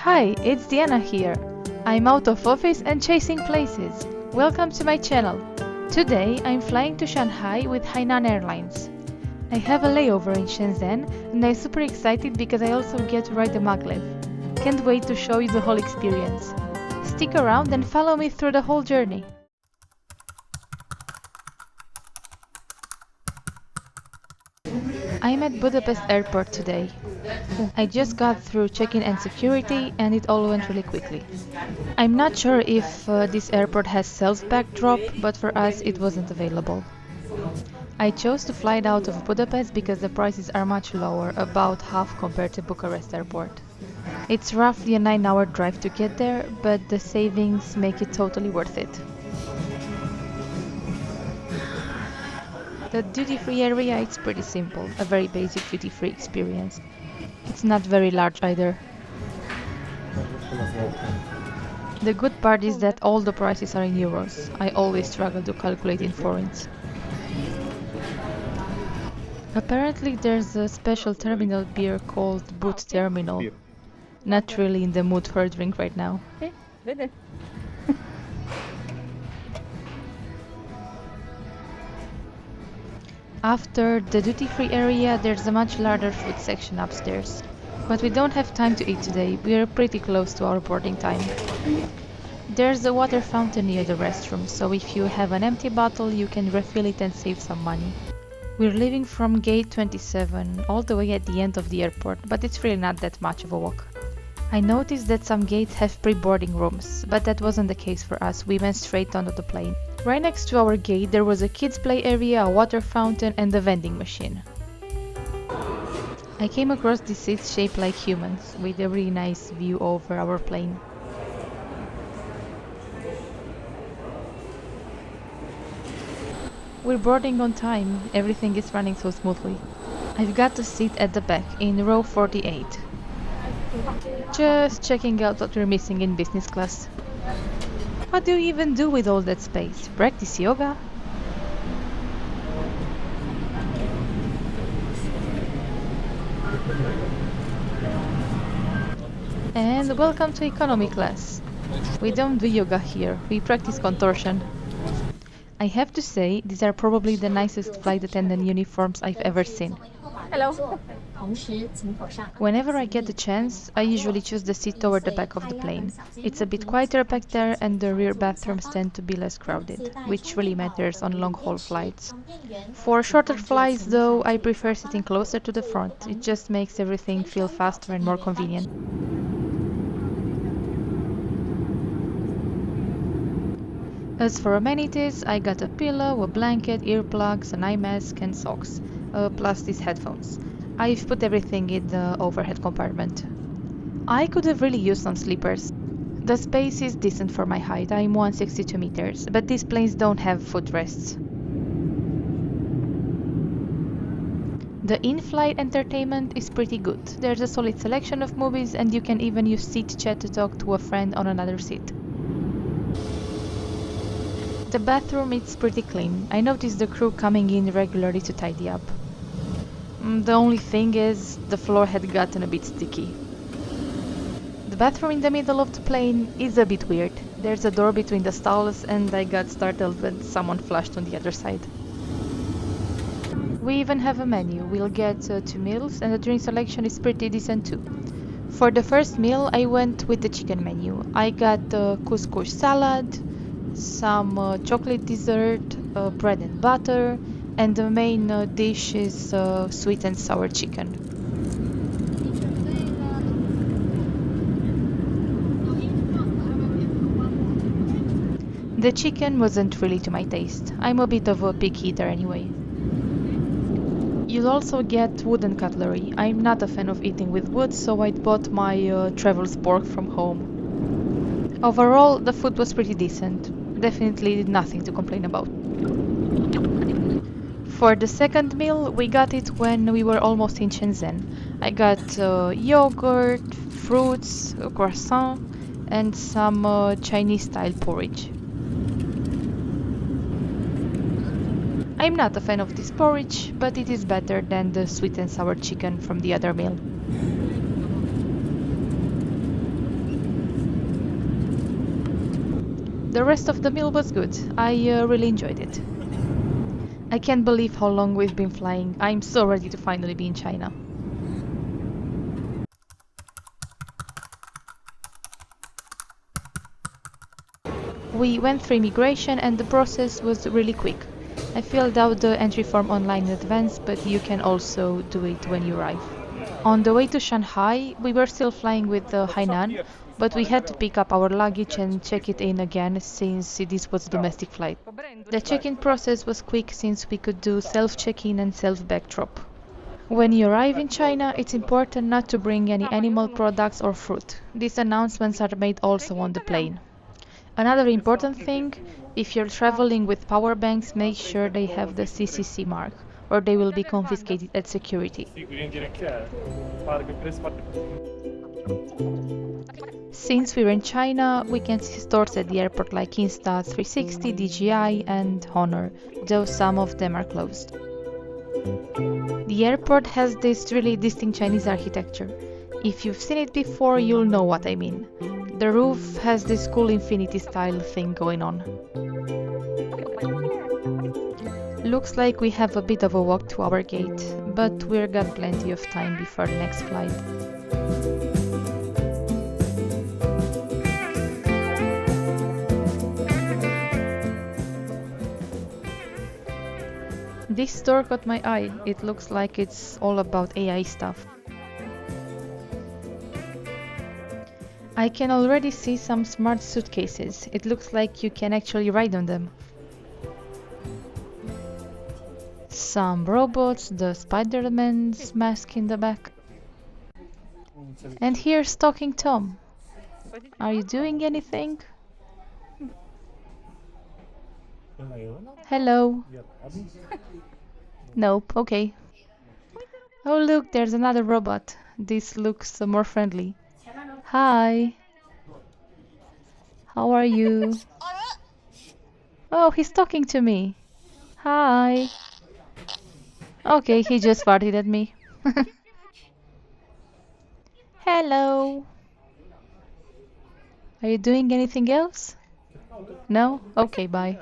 Hi, it's Diana here. I'm out of office and chasing places. Welcome to my channel. Today I'm flying to Shanghai with Hainan Airlines. I have a layover in Shenzhen and I'm super excited because I also get to ride the Maglev. Can't wait to show you the whole experience. Stick around and follow me through the whole journey. I'm at Budapest Airport today. I just got through check-in and security and it all went really quickly. I'm not sure if this airport has self-backdrop, but for us it wasn't available. I chose to fly out of Budapest because the prices are much lower, about half compared to Bucharest Airport. It's roughly a 9-hour drive to get there, but the savings make it totally worth it. The duty-free area is pretty simple, a very basic duty-free experience. It's not very large either. The good part is that all the prices are in euros. I always struggle to calculate in forints. Apparently there's a special terminal beer called Boot Terminal. Not really in the mood for a drink right now. After the duty-free area, there's a much larger food section upstairs. But we don't have time to eat today, we are pretty close to our boarding time. There's a water fountain near the restroom, so if you have an empty bottle, you can refill it and save some money. We're leaving from gate 27, all the way at the end of the airport, but it's really not that much of a walk. I noticed that some gates have pre-boarding rooms, but that wasn't the case for us, we went straight onto the plane. Right next to our gate there was a kids play area, a water fountain and a vending machine. I came across these seats shaped like humans, with a really nice view over our plane. We're boarding on time, everything is running so smoothly. I've got a seat at the back, in row 48. Just checking out what we're missing in business class. What do you even do with all that space? Practice yoga? And welcome to economy class. We don't do yoga here, we practice contortion. I have to say, these are probably the nicest flight attendant uniforms I've ever seen. Hello. Whenever I get the chance, I usually choose the seat toward the back of the plane. It's a bit quieter back there and the rear bathrooms tend to be less crowded, which really matters on long-haul flights. For shorter flights, though, I prefer sitting closer to the front. It just makes everything feel faster and more convenient. As for amenities, I got a pillow, a blanket, earplugs, an eye mask and socks, plus these headphones. I've put everything in the overhead compartment. I could have really used some sleepers. The space is decent for my height, I'm 162 meters, but these planes don't have footrests. The in-flight entertainment is pretty good. There's a solid selection of movies and you can even use seat chat to talk to a friend on another seat. The bathroom is pretty clean. I noticed the crew coming in regularly to tidy up. The only thing is, the floor had gotten a bit sticky. The bathroom in the middle of the plane is a bit weird. There's a door between the stalls and I got startled when someone flushed on the other side. We even have a menu. We'll get 2 meals and the drink selection is pretty decent too. For the first meal I went with the chicken menu. I got couscous salad, some chocolate dessert, bread and butter, and the main dish is sweet and sour chicken. The chicken wasn't really to my taste. I'm a bit of a picky eater anyway. You'll also get wooden cutlery. I'm not a fan of eating with wood, so I bought my travel spork from home. Overall, the food was pretty decent. Definitely nothing to complain about. For the second meal, we got it when we were almost in Shenzhen. I got yogurt, fruits, a croissant, and some Chinese-style porridge. I'm not a fan of this porridge, but it is better than the sweet and sour chicken from the other meal. The rest of the meal was good. I really enjoyed it. I can't believe how long we've been flying. I'm so ready to finally be in China. We went through immigration and the process was really quick. I filled out the entry form online in advance, but you can also do it when you arrive. On the way to Shanghai, we were still flying with the Hainan, but we had to pick up our luggage and check it in again since this was a domestic flight. The check-in process was quick since we could do self-check-in and self-bag drop. When you arrive in China, it's important not to bring any animal products or fruit. These announcements are made also on the plane. Another important thing, if you're traveling with power banks, make sure they have the CCC mark, or they will be confiscated at security. Since we're in China, we can see stores at the airport like Insta360, DJI and Honor, though some of them are closed. The airport has this really distinct Chinese architecture. If you've seen it before, you'll know what I mean. The roof has this cool infinity style thing going on. Looks like we have a bit of a walk to our gate, but we've got plenty of time before the next flight. This store caught my eye. It looks like it's all about AI stuff. I can already see some smart suitcases. It looks like you can actually ride on them. Some robots, the Spider-Man's mask in the back. And here's Talking Tom. Are you doing anything? Hello. Nope, okay. Oh look, there's another robot. This looks more friendly. Hi. How are you? Oh, he's talking to me. Hi. Okay, he just farted at me. Hello. Are you doing anything else? No? Okay, bye.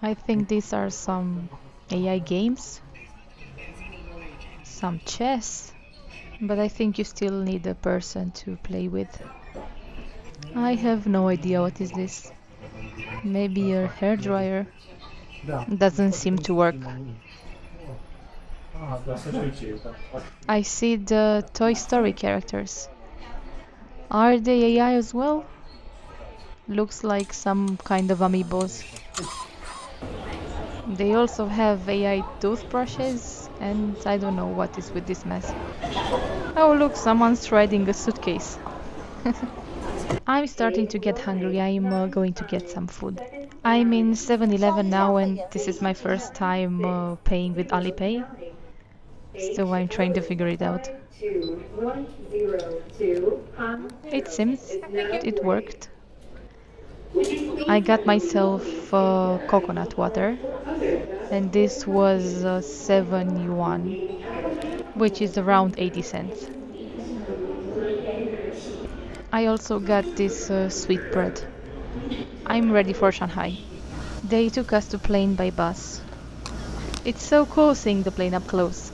I think these are some AI games. Some chess. But I think you still need a person to play with. I have no idea what is this. Maybe a hairdryer. Doesn't seem to work. I see the Toy Story characters. Are they AI as well? Looks like some kind of amiibos. They also have AI toothbrushes, and I don't know what is with this mess. Oh look, someone's riding a suitcase. I'm starting to get hungry. I'm going to get some food. I'm in 7-Eleven now, and this is my first time paying with Alipay. So I'm trying to figure it out. It seems it worked. I got myself coconut water, and this was 7 yuan, which is around 80 cents. I also got this sweet bread. I'm ready for Shanghai. They took us to plane by bus. It's so cool seeing the plane up close.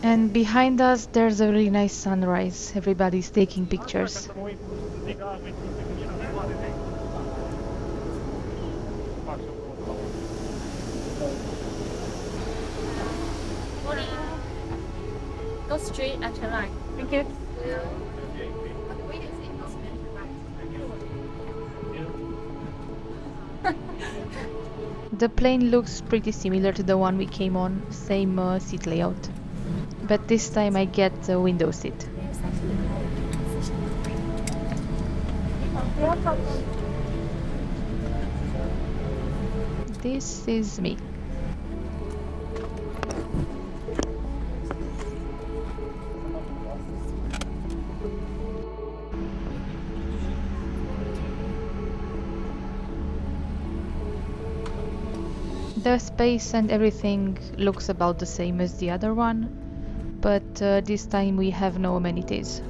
And behind us there's a really nice sunrise. Everybody's taking pictures. Go straight and turn right. Thank you. The plane looks pretty similar to the one we came on, same seat layout. But this time I get the window seat. This is me. The space and everything looks about the same as the other one, but this time we have no amenities.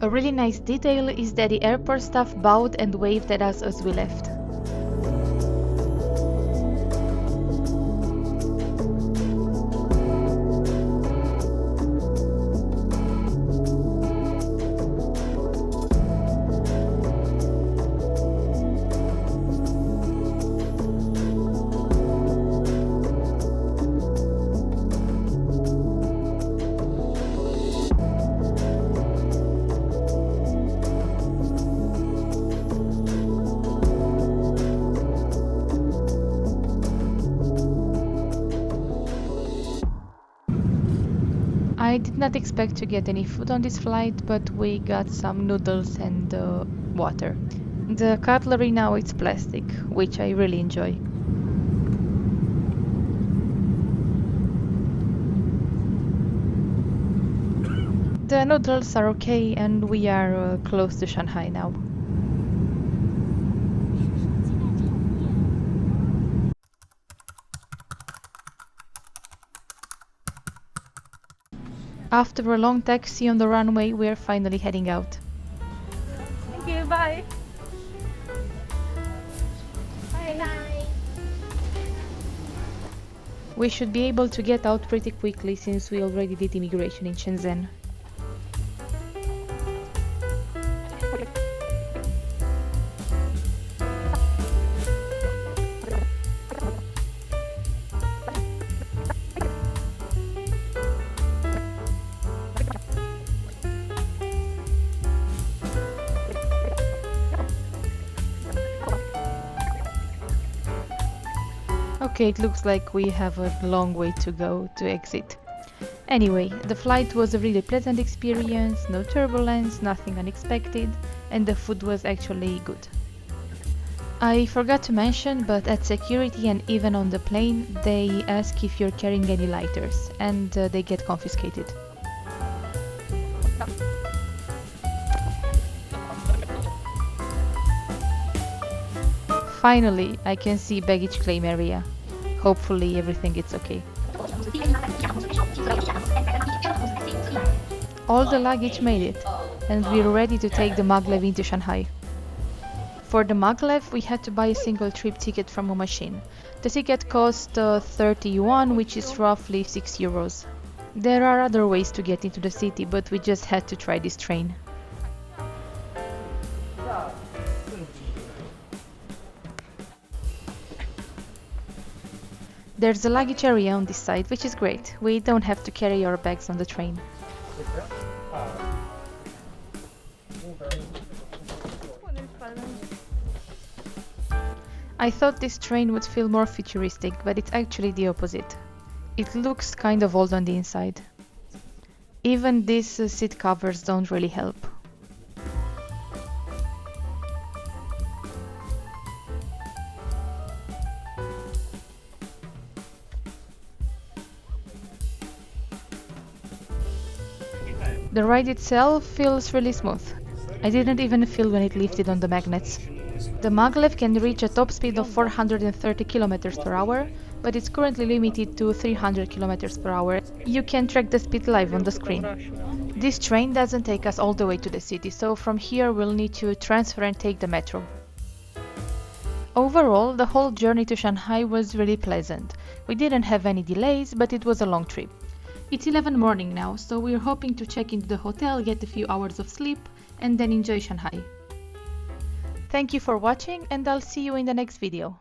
A really nice detail is that the airport staff bowed and waved at us as we left. I did not expect to get any food on this flight, but we got some noodles and water. The cutlery now it's plastic, which I really enjoy. The noodles are okay and we are close to Shanghai now. After a long taxi on the runway, we are finally heading out. Thank you, bye. Bye. We should be able to get out pretty quickly since we already did immigration in Shenzhen. Okay, it looks like we have a long way to go to exit. Anyway, the flight was a really pleasant experience, no turbulence, nothing unexpected, and the food was actually good. I forgot to mention, but at security and even on the plane, they ask if you're carrying any lighters, and they get confiscated. Finally, I can see baggage claim area. Hopefully everything is okay. All the luggage made it, and we're ready to take the Maglev into Shanghai. For the Maglev, we had to buy a single trip ticket from a machine. The ticket cost 30 yuan, which is roughly 6 euros. There are other ways to get into the city, but we just had to try this train. There's a luggage area on this side, which is great. We don't have to carry our bags on the train. I thought this train would feel more futuristic, but it's actually the opposite. It looks kind of old on the inside. Even these seat covers don't really help. The ride itself feels really smooth. I didn't even feel when it lifted on the magnets. The Maglev can reach a top speed of 430 km per hour, but it's currently limited to 300 km per hour. You can track the speed live on the screen. This train doesn't take us all the way to the city, so from here we'll need to transfer and take the metro. Overall, the whole journey to Shanghai was really pleasant. We didn't have any delays, but it was a long trip. It's 11 morning now, so we're hoping to check into the hotel, get a few hours of sleep, and then enjoy Shanghai. Thank you for watching, and I'll see you in the next video.